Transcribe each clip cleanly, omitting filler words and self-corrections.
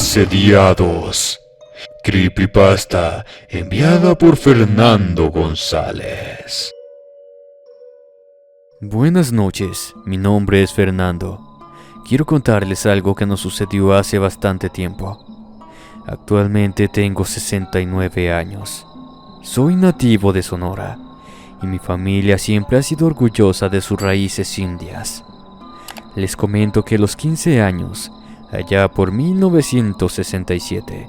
Asediados. Creepypasta enviada por Fernando González. Buenas noches, mi nombre es Fernando. Quiero contarles algo que nos sucedió hace bastante tiempo. Actualmente tengo 69 años. Soy nativo de Sonora y mi familia siempre ha sido orgullosa de sus raíces indias. Les comento que a los 15 años, allá por 1967,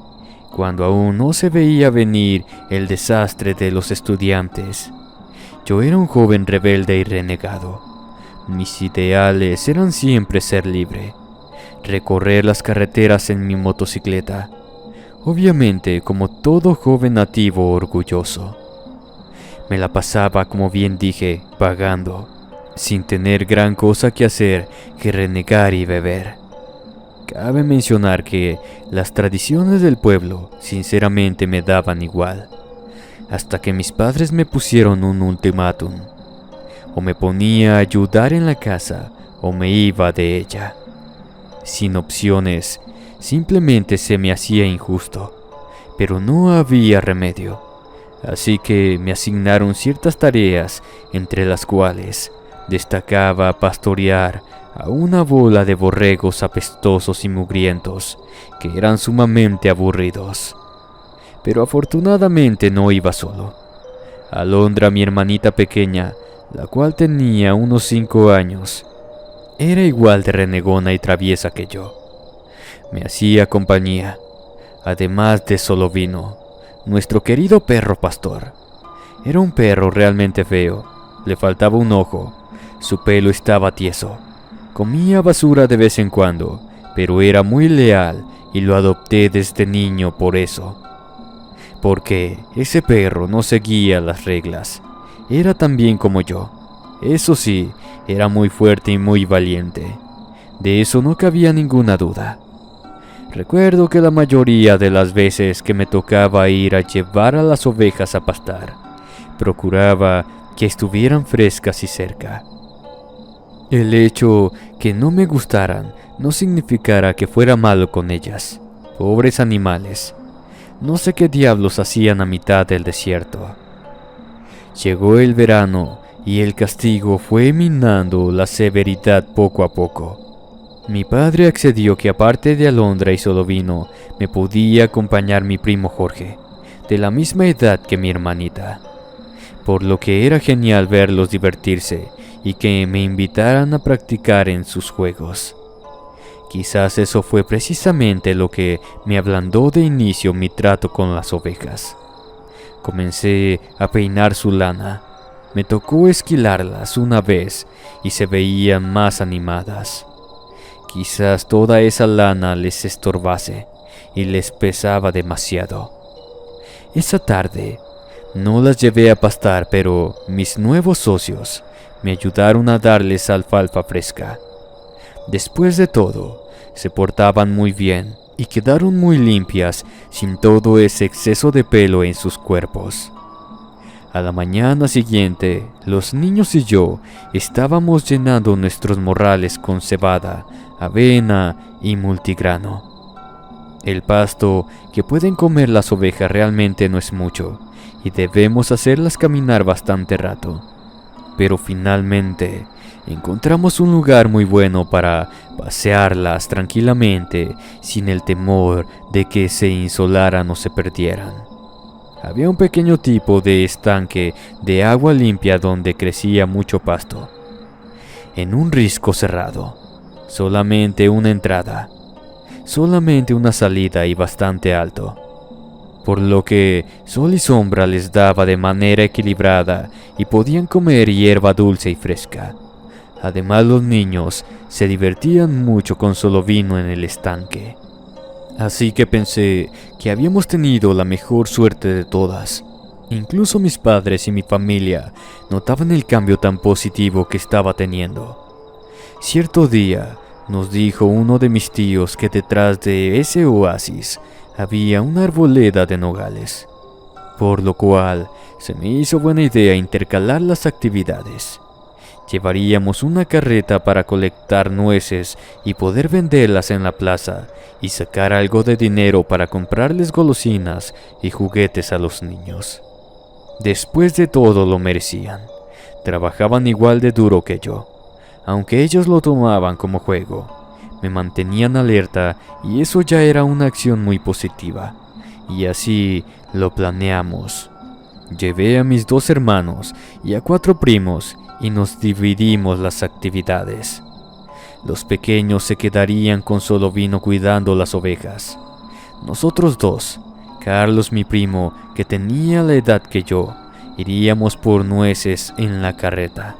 cuando aún no se veía venir el desastre de los estudiantes, yo era un joven rebelde y renegado. Mis ideales eran siempre ser libre, recorrer las carreteras en mi motocicleta, obviamente como todo joven nativo orgulloso. Me la pasaba, como bien dije, vagando, sin tener gran cosa que hacer que renegar y beber. Cabe mencionar que las tradiciones del pueblo sinceramente me daban igual, hasta que mis padres me pusieron un ultimátum. O me ponía a ayudar en la casa o me iba de ella. Sin opciones, simplemente se me hacía injusto, pero no había remedio. Así que me asignaron ciertas tareas, entre las cuales destacaba pastorear a una bola de borregos apestosos y mugrientos que eran sumamente aburridos. Pero afortunadamente no iba solo. Alondra, mi hermanita pequeña, la cual tenía unos 5 años, era igual de renegona y traviesa que yo. Me hacía compañía, además de Solovino, nuestro querido perro pastor. Era un perro realmente feo, le faltaba un ojo, su pelo estaba tieso, comía basura de vez en cuando, pero era muy leal y lo adopté desde niño por eso. Porque ese perro no seguía las reglas, era también como yo. Eso sí, era muy fuerte y muy valiente. De eso no cabía ninguna duda. Recuerdo que la mayoría de las veces que me tocaba ir a llevar a las ovejas a pastar, procuraba que estuvieran frescas y cerca. El hecho que no me gustaran no significara que fuera malo con ellas. Pobres animales. No sé qué diablos hacían a mitad del desierto. Llegó el verano y el castigo fue minando la severidad poco a poco. Mi padre accedió que aparte de Alondra y Solovino, me podía acompañar mi primo Jorge, de la misma edad que mi hermanita. Por lo que era genial verlos divertirse y que me invitaran a practicar en sus juegos. Quizás eso fue precisamente lo que me ablandó de inicio mi trato con las ovejas. Comencé a peinar su lana. Me tocó esquilarlas una vez y se veían más animadas. Quizás toda esa lana les estorbase y les pesaba demasiado. Esa tarde no las llevé a pastar, pero mis nuevos socios me ayudaron a darles alfalfa fresca. Después de todo, se portaban muy bien y quedaron muy limpias sin todo ese exceso de pelo en sus cuerpos. A la mañana siguiente, los niños y yo estábamos llenando nuestros morrales con cebada, avena y multigrano. El pasto que pueden comer las ovejas realmente no es mucho y debemos hacerlas caminar bastante rato. Pero finalmente encontramos un lugar muy bueno para pasearlas tranquilamente sin el temor de que se insolaran o se perdieran. Había un pequeño tipo de estanque de agua limpia donde crecía mucho pasto. En un risco cerrado, solamente una entrada, solamente una salida y bastante alto. Por lo que sol y sombra les daba de manera equilibrada y podían comer hierba dulce y fresca. Además, los niños se divertían mucho con Solovino en el estanque. Así que pensé que habíamos tenido la mejor suerte de todas. Incluso mis padres y mi familia notaban el cambio tan positivo que estaba teniendo. Cierto día nos dijo uno de mis tíos que detrás de ese oasis había una arboleda de nogales, por lo cual se me hizo buena idea intercalar las actividades. Llevaríamos una carreta para colectar nueces y poder venderlas en la plaza y sacar algo de dinero para comprarles golosinas y juguetes a los niños. Después de todo lo merecían. Trabajaban igual de duro que yo, aunque ellos lo tomaban como juego. Me mantenían alerta y eso ya era una acción muy positiva. Y así lo planeamos. Llevé a mis 2 hermanos y a 4 primos y nos dividimos las actividades. Los pequeños se quedarían con Solovino cuidando las ovejas. Nosotros 2, Carlos mi primo, que tenía la edad que yo, iríamos por nueces en la carreta.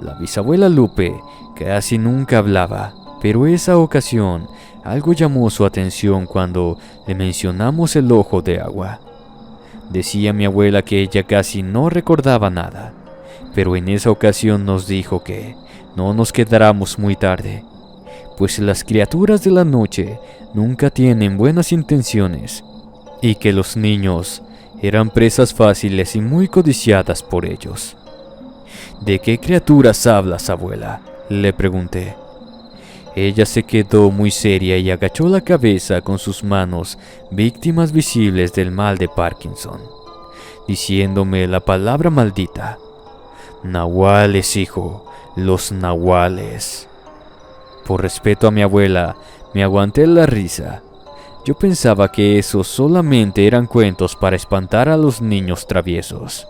La bisabuela Lupe casi nunca hablaba, pero esa ocasión algo llamó su atención cuando le mencionamos el ojo de agua. Decía mi abuela que ella casi no recordaba nada, pero en esa ocasión nos dijo que no nos quedáramos muy tarde, pues las criaturas de la noche nunca tienen buenas intenciones y que los niños eran presas fáciles y muy codiciadas por ellos. ¿De qué criaturas hablas, abuela?, le pregunté. Ella se quedó muy seria y agachó la cabeza con sus manos, víctimas visibles del mal de Parkinson, diciéndome la palabra maldita. Nahuales, hijo, los nahuales. Por respeto a mi abuela, me aguanté la risa. Yo pensaba que esos solamente eran cuentos para espantar a los niños traviesos.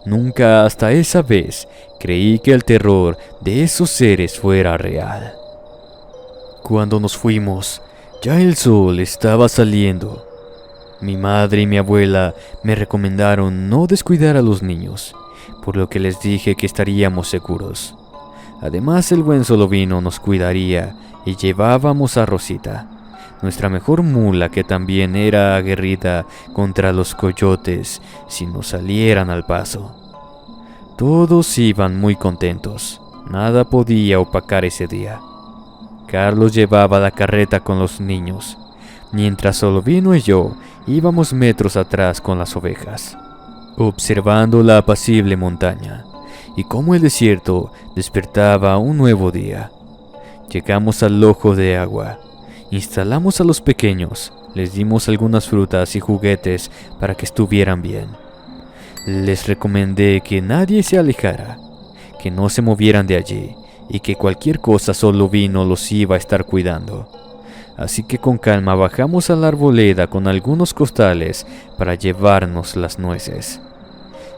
Nunca hasta esa vez creí que el terror de esos seres fuera real. Cuando nos fuimos, ya el sol estaba saliendo. Mi madre y mi abuela me recomendaron no descuidar a los niños, por lo que les dije que estaríamos seguros. Además, el buen Solovino nos cuidaría y llevábamos a Rosita, nuestra mejor mula, que también era aguerrida contra los coyotes si nos salieran al paso. Todos iban muy contentos, nada podía opacar ese día. Carlos llevaba la carreta con los niños, mientras Solovino y yo íbamos metros atrás con las ovejas, observando la apacible montaña y cómo el desierto despertaba un nuevo día. Llegamos al ojo de agua, instalamos a los pequeños, les dimos algunas frutas y juguetes para que estuvieran bien. Les recomendé que nadie se alejara, que no se movieran de allí y que cualquier cosa Solovino los iba a estar cuidando. Así que con calma bajamos a la arboleda con algunos costales para llevarnos las nueces.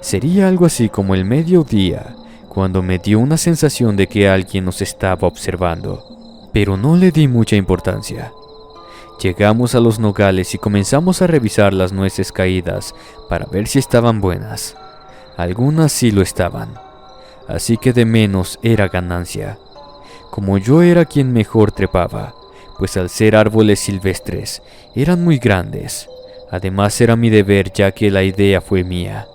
Sería algo así como el mediodía, cuando me dio una sensación de que alguien nos estaba observando, pero no le di mucha importancia. Llegamos a los nogales y comenzamos a revisar las nueces caídas para ver si estaban buenas. Algunas sí lo estaban, así que de menos era ganancia. Como yo era quien mejor trepaba, pues al ser árboles silvestres, eran muy grandes. Además era mi deber, ya que la idea fue mía.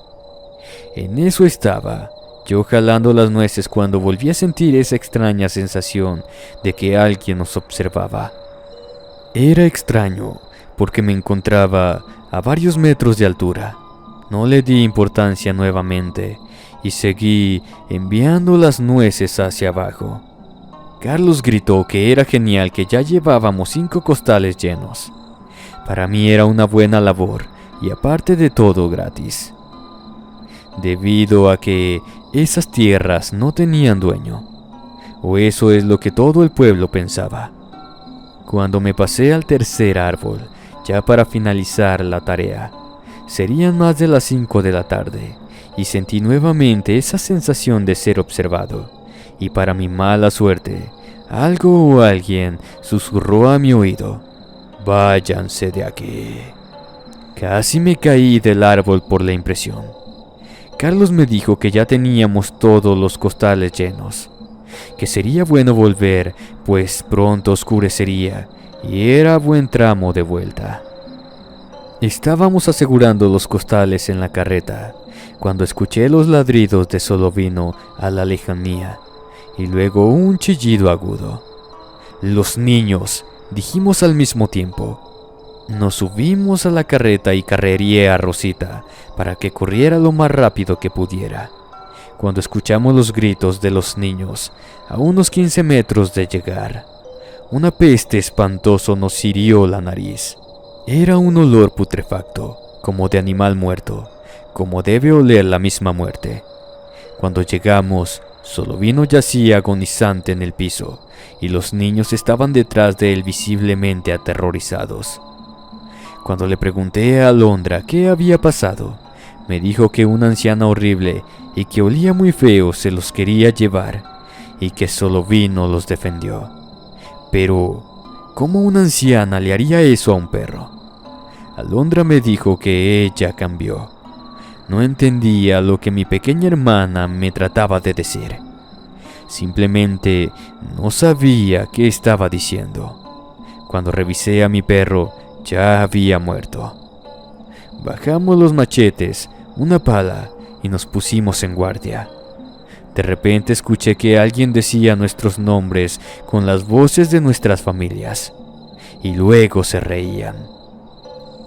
En eso estaba, yo jalando las nueces, cuando volví a sentir esa extraña sensación de que alguien nos observaba. Era extraño, porque me encontraba a varios metros de altura. No le di importancia nuevamente y seguí enviando las nueces hacia abajo. Carlos gritó que era genial, que ya llevábamos 5 costales llenos. Para mí era una buena labor y aparte de todo gratis, debido a que esas tierras no tenían dueño, o eso es lo que todo el pueblo pensaba. Cuando me pasé al tercer árbol, ya para finalizar la tarea, serían más de las 5 de la tarde, y sentí nuevamente esa sensación de ser observado, y para mi mala suerte, algo o alguien susurró a mi oído: «Váyanse de aquí». Casi me caí del árbol por la impresión. Carlos me dijo que ya teníamos todos los costales llenos, que sería bueno volver, pues pronto oscurecería y era buen tramo de vuelta. Estábamos asegurando los costales en la carreta cuando escuché los ladridos de Solovino a la lejanía y luego un chillido agudo. «Los niños», dijimos al mismo tiempo. Nos subimos a la carreta y carrereé a Rosita para que corriera lo más rápido que pudiera. cuando escuchamos los gritos de los niños a unos 15 metros de llegar. Una peste espantosa nos hirió la nariz. Era un olor putrefacto, como de animal muerto, como debe oler la misma muerte. Cuando llegamos, Solovino yacía agonizante en el piso, y los niños estaban detrás de él visiblemente aterrorizados. Cuando le pregunté a Alondra qué había pasado, me dijo que una anciana horrible y que olía muy feo se los quería llevar, y que Solovino los defendió. Pero, ¿cómo una anciana le haría eso a un perro? Alondra me dijo que ella cambió. No entendía lo que mi pequeña hermana me trataba de decir. Simplemente no sabía qué estaba diciendo. Cuando revisé a mi perro, ya había muerto. Bajamos los machetes, una pala y nos pusimos en guardia. De repente escuché que alguien decía nuestros nombres con las voces de nuestras familias, y luego se reían.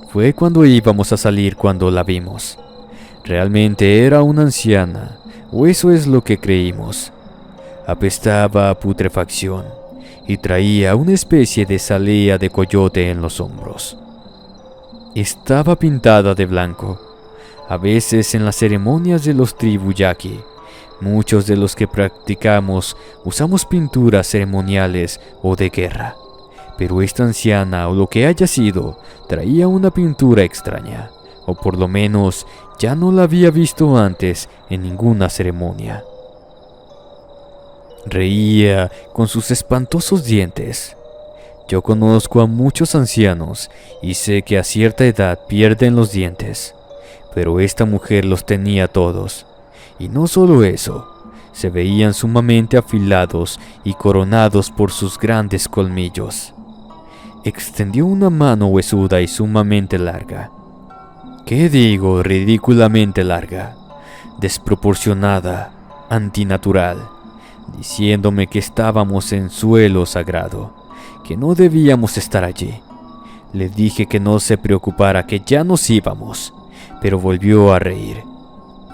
Fue cuando íbamos a salir cuando la vimos. Realmente era una anciana, o eso es lo que creímos. Apestaba a putrefacción y traía una especie de salea de coyote en los hombros. Estaba pintada de blanco. A veces en las ceremonias de los tribu yaqui, muchos de los que practicamos usamos pinturas ceremoniales o de guerra, pero esta anciana o lo que haya sido traía una pintura extraña, o por lo menos ya no la había visto antes en ninguna ceremonia. Reía con sus espantosos dientes. Yo conozco a muchos ancianos y sé que a cierta edad pierden los dientes, pero esta mujer los tenía todos. Y no solo eso, se veían sumamente afilados y coronados por sus grandes colmillos. Extendió una mano huesuda y sumamente larga. ¿Qué digo? Ridículamente larga, desproporcionada, antinatural, diciéndome que estábamos en suelo sagrado, que no debíamos estar allí. Le dije que no se preocupara, que ya nos íbamos, pero volvió a reír.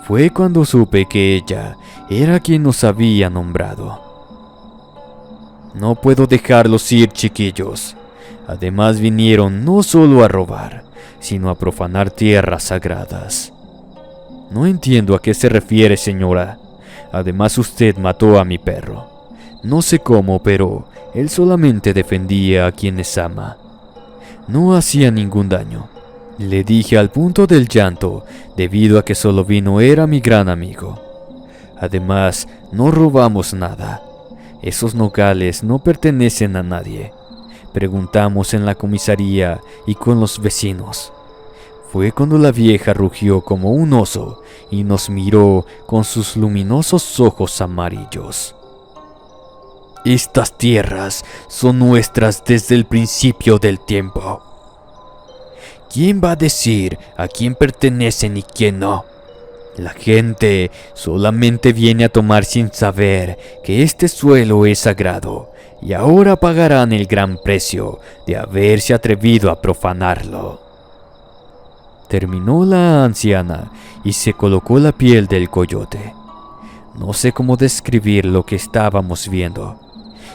Fue cuando supe que ella era quien nos había nombrado. No puedo dejarlos ir, chiquillos. Además vinieron no solo a robar, sino a profanar tierras sagradas. No entiendo a qué se refiere, señora. Además usted mató a mi perro. No sé cómo, pero él solamente defendía a quienes ama. No hacía ningún daño. Le dije al punto del llanto, debido a que Solovino era mi gran amigo. Además, no robamos nada. Esos nogales no pertenecen a nadie. Preguntamos en la comisaría y con los vecinos. Fue cuando la vieja rugió como un oso y nos miró con sus luminosos ojos amarillos. Estas tierras son nuestras desde el principio del tiempo. ¿Quién va a decir a quién pertenecen y quién no? La gente solamente viene a tomar sin saber que este suelo es sagrado, y ahora pagarán el gran precio de haberse atrevido a profanarlo. Terminó la anciana y se colocó la piel del coyote. No sé cómo describir lo que estábamos viendo.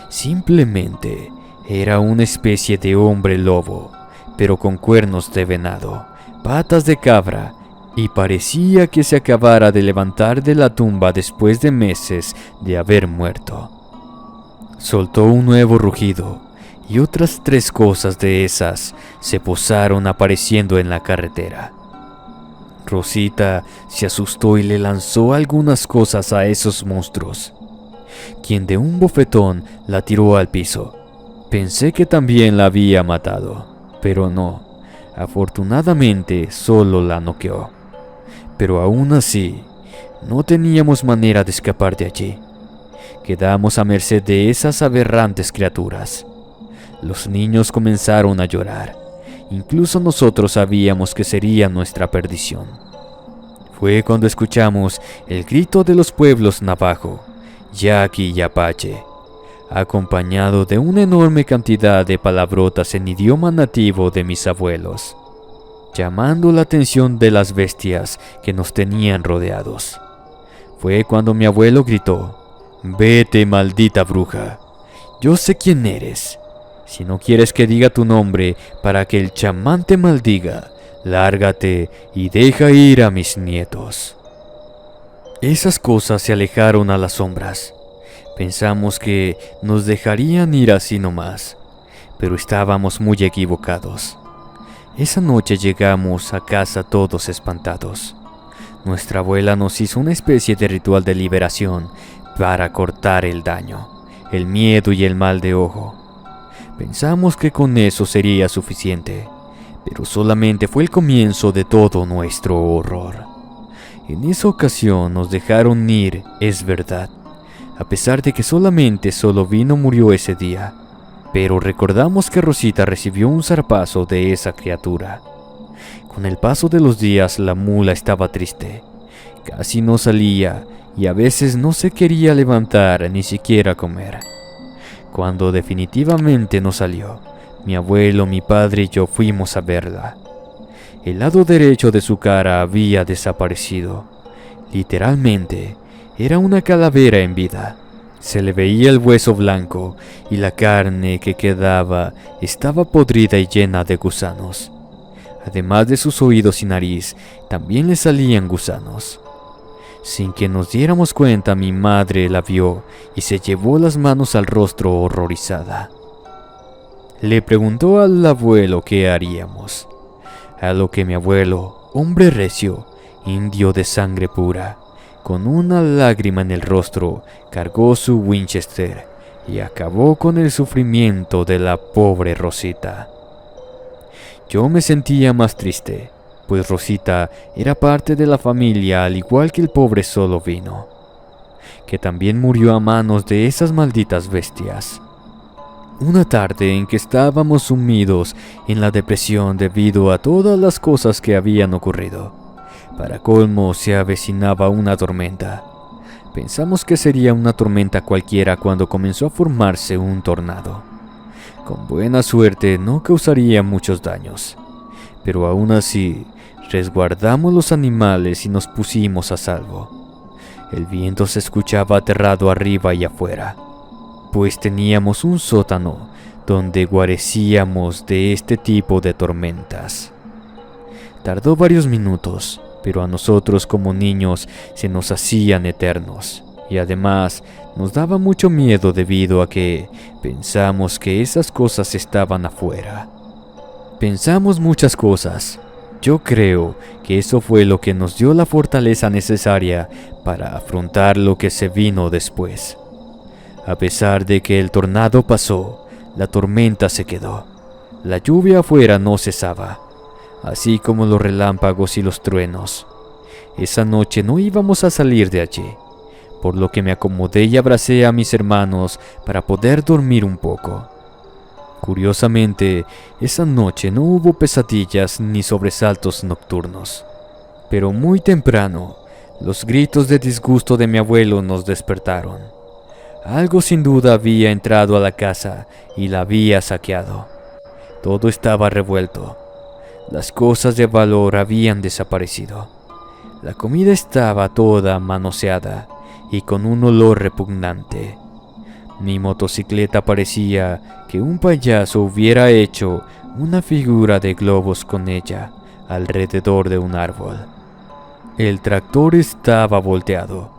Simplemente era una especie de hombre lobo, pero con cuernos de venado, patas de cabra, y parecía que se acabara de levantar de la tumba después de meses de haber muerto. Soltó un nuevo rugido, y otras 3 cosas de esas se posaron apareciendo en la carretera. Rosita se asustó y le lanzó algunas cosas a esos monstruos, quien de un bofetón la tiró al piso. Pensé que también la había matado, pero no. Afortunadamente solo la noqueó. Pero aún así, no teníamos manera de escapar de allí. Quedamos a merced de esas aberrantes criaturas. Los niños comenzaron a llorar. Incluso nosotros sabíamos que sería nuestra perdición. Fue cuando escuchamos el grito de los pueblos navajo, yaqui y apache, acompañado de una enorme cantidad de palabrotas en idioma nativo de mis abuelos, llamando la atención de las bestias que nos tenían rodeados. fue cuando mi abuelo gritó: «Vete, maldita bruja, yo sé quién eres. Si no quieres que diga tu nombre para que el chamán te maldiga, lárgate y deja ir a mis nietos». Esas cosas se alejaron a las sombras. Pensamos que nos dejarían ir así nomás, pero estábamos muy equivocados. Esa noche llegamos a casa todos espantados. Nuestra abuela nos hizo una especie de ritual de liberación para cortar el daño, el miedo y el mal de ojo. Pensamos que con eso sería suficiente, pero solamente fue el comienzo de todo nuestro horror. En esa ocasión nos dejaron ir, es verdad, a pesar de que solamente Solovino murió ese día. Pero recordamos que Rosita recibió un zarpazo de esa criatura. Con el paso de los días la mula estaba triste. Casi no salía y a veces no se quería levantar ni siquiera comer. Cuando definitivamente no salió, mi abuelo, mi padre y yo fuimos a verla. El lado derecho de su cara había desaparecido. Literalmente, era una calavera en vida. Se le veía el hueso blanco y la carne que quedaba estaba podrida y llena de gusanos. Además de sus oídos y nariz, también le salían gusanos. Sin que nos diéramos cuenta, mi madre la vio y se llevó las manos al rostro horrorizada. Le preguntó al abuelo qué haríamos, a lo que mi abuelo, hombre recio, indio de sangre pura, con una lágrima en el rostro, cargó su Winchester y acabó con el sufrimiento de la pobre Rosita. Yo me sentía más triste, pues Rosita era parte de la familia al igual que el pobre Solovino, que también murió a manos de esas malditas bestias. Una tarde en que estábamos sumidos en la depresión debido a todas las cosas que habían ocurrido, para colmo se avecinaba una tormenta. Pensamos que sería una tormenta cualquiera cuando comenzó a formarse un tornado. Con buena suerte no causaría muchos daños, pero aún así resguardamos los animales y nos pusimos a salvo. El viento se escuchaba aterrado arriba y afuera, pues teníamos un sótano donde guarecíamos de este tipo de tormentas. Tardó varios minutos, pero a nosotros como niños se nos hacían eternos, y además nos daba mucho miedo debido a que pensamos que esas cosas estaban afuera. Pensamos muchas cosas. Yo creo que eso fue lo que nos dio la fortaleza necesaria para afrontar lo que se vino después. A pesar de que el tornado pasó, la tormenta se quedó. La lluvia afuera no cesaba, así como los relámpagos y los truenos. Esa noche no íbamos a salir de allí, por lo que me acomodé y abracé a mis hermanos para poder dormir un poco. Curiosamente, esa noche no hubo pesadillas ni sobresaltos nocturnos, pero muy temprano, los gritos de disgusto de mi abuelo nos despertaron. Algo sin duda había entrado a la casa y la había saqueado. Todo estaba revuelto. Las cosas de valor habían desaparecido. La comida estaba toda manoseada y con un olor repugnante. Mi motocicleta parecía que un payaso hubiera hecho una figura de globos con ella alrededor de un árbol. El tractor estaba volteado.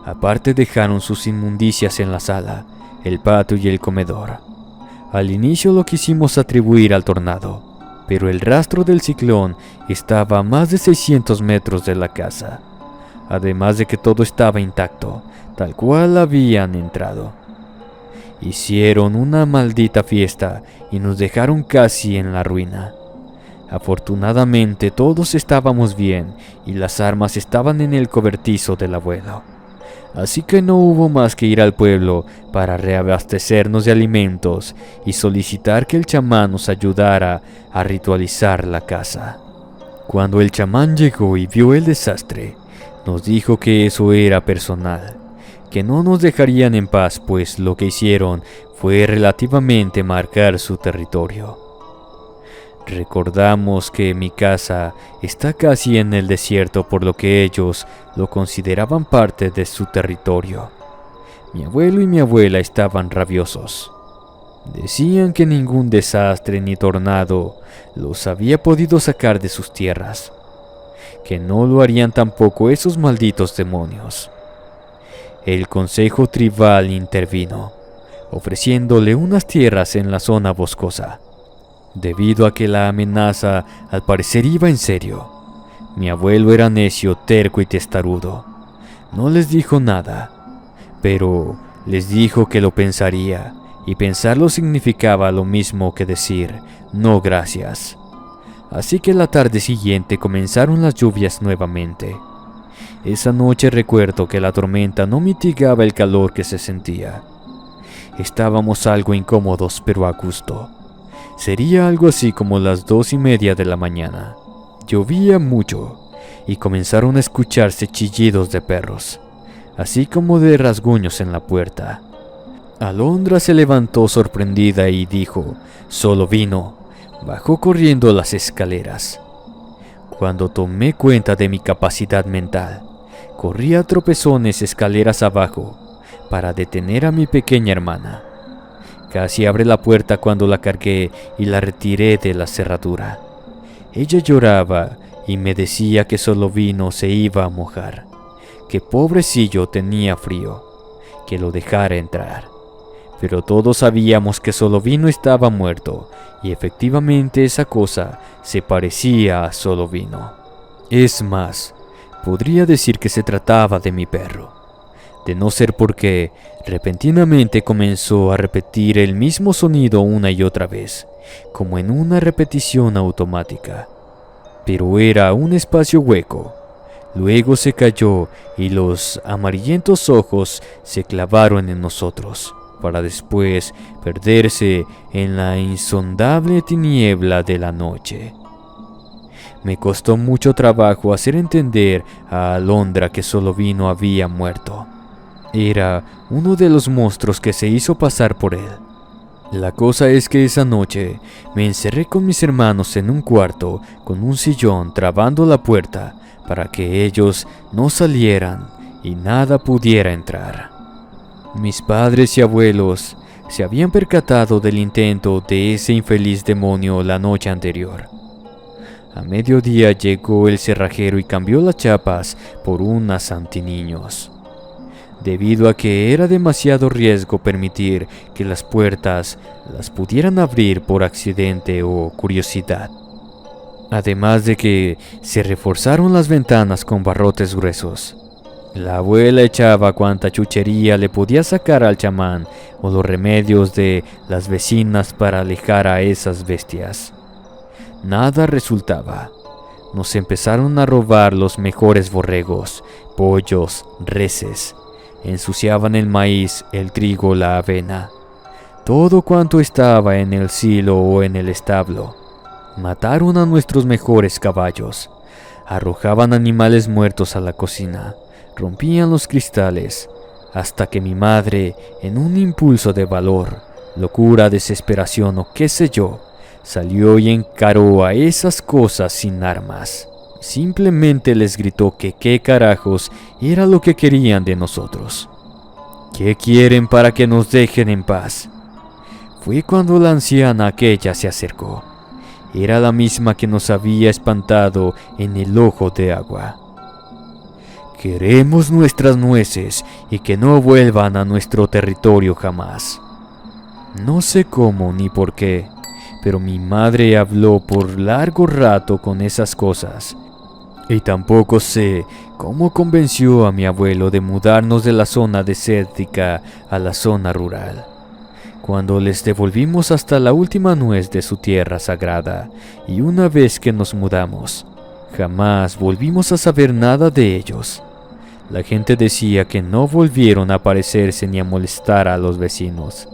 Aparte dejaron sus inmundicias en la sala, el patio y el comedor. Al inicio lo quisimos atribuir al tornado, pero el rastro del ciclón estaba a más de 600 metros de la casa, además de que todo estaba intacto, tal cual habían entrado. Hicieron una maldita fiesta y nos dejaron casi en la ruina. Afortunadamente todos estábamos bien y las armas estaban en el cobertizo del abuelo. Así que no hubo más que ir al pueblo para reabastecernos de alimentos y solicitar que el chamán nos ayudara a ritualizar la casa. Cuando el chamán llegó y vio el desastre, nos dijo que eso era personal, que no nos dejarían en paz, pues lo que hicieron fue relativamente marcar su territorio. Recordamos que mi casa está casi en el desierto, por lo que ellos lo consideraban parte de su territorio. Mi abuelo y mi abuela estaban rabiosos. Decían que ningún desastre ni tornado los había podido sacar de sus tierras, que no lo harían tampoco esos malditos demonios. El consejo tribal intervino, ofreciéndole unas tierras en la zona boscosa, debido a que la amenaza al parecer iba en serio. Mi abuelo era necio, terco y testarudo. No les dijo nada, pero les dijo que lo pensaría, y pensarlo significaba lo mismo que decir no gracias. Así que la tarde siguiente comenzaron las lluvias nuevamente. Esa noche recuerdo que la tormenta no mitigaba el calor que se sentía. Estábamos algo incómodos, pero a gusto. Sería algo así como las 2:30 de la mañana. Llovía mucho y comenzaron a escucharse chillidos de perros, así como de rasguños en la puerta. Alondra se levantó sorprendida y dijo: «Solo vino». Bajó corriendo las escaleras. Cuando tomé cuenta de mi capacidad mental, corrí a tropezones escaleras abajo para detener a mi pequeña hermana. Casi abre la puerta cuando la cargué y la retiré de la cerradura. Ella lloraba y me decía que solo vino se iba a mojar, que pobrecillo tenía frío, que lo dejara entrar. Pero todos sabíamos que solo vino estaba muerto, y efectivamente esa cosa se parecía a solo vino. Es más, podría decir que se trataba de mi perro, de no ser porque repentinamente comenzó a repetir el mismo sonido una y otra vez, como en una repetición automática. Pero era un espacio hueco. Luego se cayó y los amarillentos ojos se clavaron en nosotros, para después perderse en la insondable tiniebla de la noche. Me costó mucho trabajo hacer entender a Alondra que solo vino había muerto. Era uno de los monstruos que se hizo pasar por él. La cosa es que esa noche me encerré con mis hermanos en un cuarto con un sillón trabando la puerta para que ellos no salieran y nada pudiera entrar. Mis padres y abuelos se habían percatado del intento de ese infeliz demonio la noche anterior. A mediodía llegó el cerrajero y cambió las chapas por unas antiniños, debido a que era demasiado riesgo permitir que las puertas las pudieran abrir por accidente o curiosidad. Además de que se reforzaron las ventanas con barrotes gruesos. La abuela echaba cuanta chuchería le podía sacar al chamán o los remedios de las vecinas para alejar a esas bestias. Nada resultaba. Nos empezaron a robar los mejores borregos, pollos, reses. Ensuciaban el maíz, el trigo, la avena. Todo cuanto estaba en el silo o en el establo. Mataron a nuestros mejores caballos. Arrojaban animales muertos a la cocina. Rompían los cristales, hasta que mi madre, en un impulso de valor, locura, desesperación o qué sé yo, salió y encaró a esas cosas sin armas. Simplemente les gritó que qué carajos era lo que querían de nosotros. ¿Qué quieren para que nos dejen en paz? Fue cuando la anciana aquella se acercó. Era la misma que nos había espantado en el ojo de agua. Queremos nuestras nueces y que no vuelvan a nuestro territorio jamás. No sé cómo ni por qué, pero mi madre habló por largo rato con esas cosas. Y tampoco sé cómo convenció a mi abuelo de mudarnos de la zona desértica a la zona rural. Cuando les devolvimos hasta la última nuez de su tierra sagrada, y una vez que nos mudamos, jamás volvimos a saber nada de ellos. La gente decía que no volvieron a aparecerse ni a molestar a los vecinos.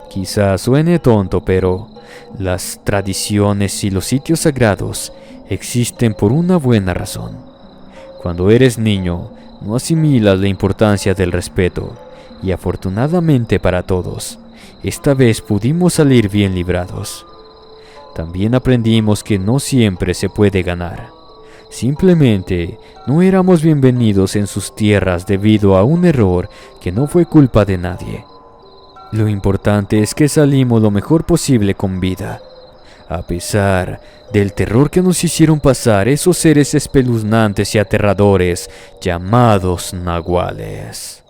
Quizás suene tonto, pero las tradiciones y los sitios sagrados existen por una buena razón. Cuando eres niño, no asimilas la importancia del respeto, y afortunadamente para todos, esta vez pudimos salir bien librados. También aprendimos que no siempre se puede ganar. Simplemente no éramos bienvenidos en sus tierras debido a un error que no fue culpa de nadie. Lo importante es que salimos lo mejor posible con vida, a pesar del terror que nos hicieron pasar esos seres espeluznantes y aterradores llamados nahuales.